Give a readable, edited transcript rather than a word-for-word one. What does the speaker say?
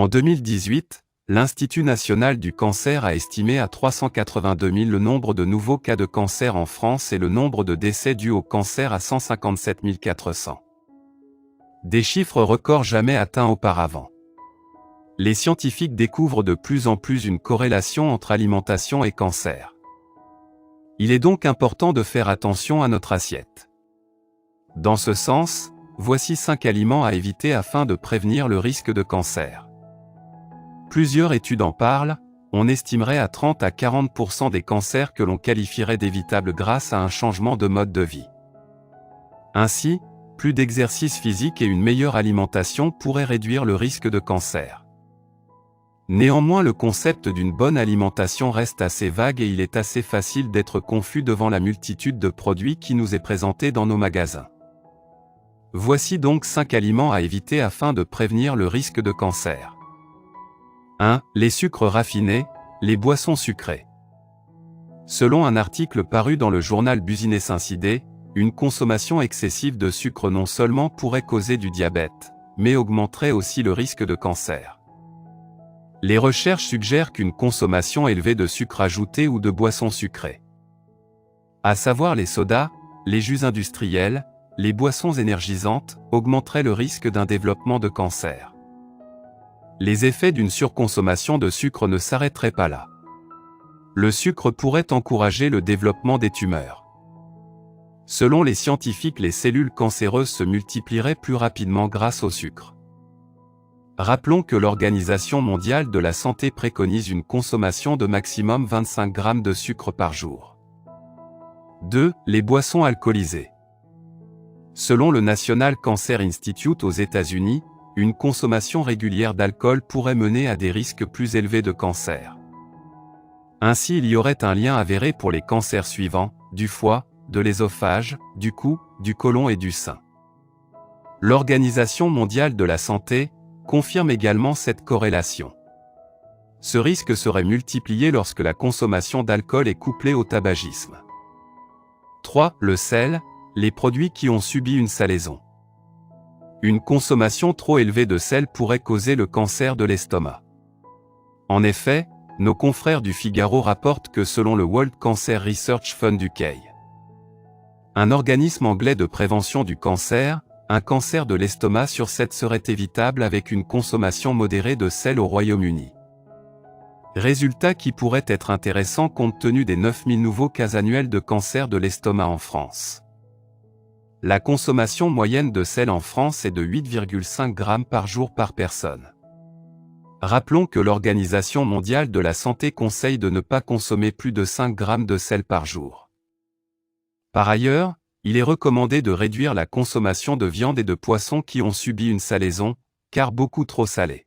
En 2018, l'Institut national du cancer a estimé à 382 000 le nombre de nouveaux cas de cancer en France et le nombre de décès dus au cancer à 157 400. Des chiffres records jamais atteints auparavant. Les scientifiques découvrent de plus en plus une corrélation entre alimentation et cancer. Il est donc important de faire attention à notre assiette. Dans ce sens, voici 5 aliments à éviter afin de prévenir le risque de cancer. Plusieurs études en parlent, on estimerait à 30 à 40% des cancers que l'on qualifierait d'évitables grâce à un changement de mode de vie. Ainsi, plus d'exercice physique et une meilleure alimentation pourraient réduire le risque de cancer. Néanmoins, le concept d'une bonne alimentation reste assez vague et il est assez facile d'être confus devant la multitude de produits qui nous est présentée dans nos magasins. Voici donc 5 aliments à éviter afin de prévenir le risque de cancer. 1. Les sucres raffinés, les boissons sucrées. Selon un article paru dans le journal Business Insider, une consommation excessive de sucre non seulement pourrait causer du diabète, mais augmenterait aussi le risque de cancer. Les recherches suggèrent qu'une consommation élevée de sucre ajouté ou de boissons sucrées, à savoir les sodas, les jus industriels, les boissons énergisantes, augmenterait le risque d'un développement de cancer. Les effets d'une surconsommation de sucre ne s'arrêteraient pas là. Le sucre pourrait encourager le développement des tumeurs. Selon les scientifiques, les cellules cancéreuses se multiplieraient plus rapidement grâce au sucre. Rappelons que l'Organisation mondiale de la santé préconise une consommation de maximum 25 grammes de sucre par jour. 2. Les boissons alcoolisées. Selon le National Cancer Institute aux États-Unis, une consommation régulière d'alcool pourrait mener à des risques plus élevés de cancer. Ainsi, il y aurait un lien avéré pour les cancers suivants, du foie, de l'œsophage, du cou, du côlon et du sein. L'Organisation mondiale de la santé confirme également cette corrélation. Ce risque serait multiplié lorsque la consommation d'alcool est couplée au tabagisme. 3. Le sel, les produits qui ont subi une salaison. Une consommation trop élevée de sel pourrait causer le cancer de l'estomac. En effet, nos confrères du Figaro rapportent que selon le World Cancer Research Fund UK, un organisme anglais de prévention du cancer, un cancer de l'estomac sur 7 serait évitable avec une consommation modérée de sel au Royaume-Uni. Résultat qui pourrait être intéressant compte tenu des 9000 nouveaux cas annuels de cancer de l'estomac en France. La consommation moyenne de sel en France est de 8,5 grammes par jour par personne. Rappelons que l'Organisation mondiale de la santé conseille de ne pas consommer plus de 5 grammes de sel par jour. Par ailleurs, il est recommandé de réduire la consommation de viande et de poissons qui ont subi une salaison, car beaucoup trop salés.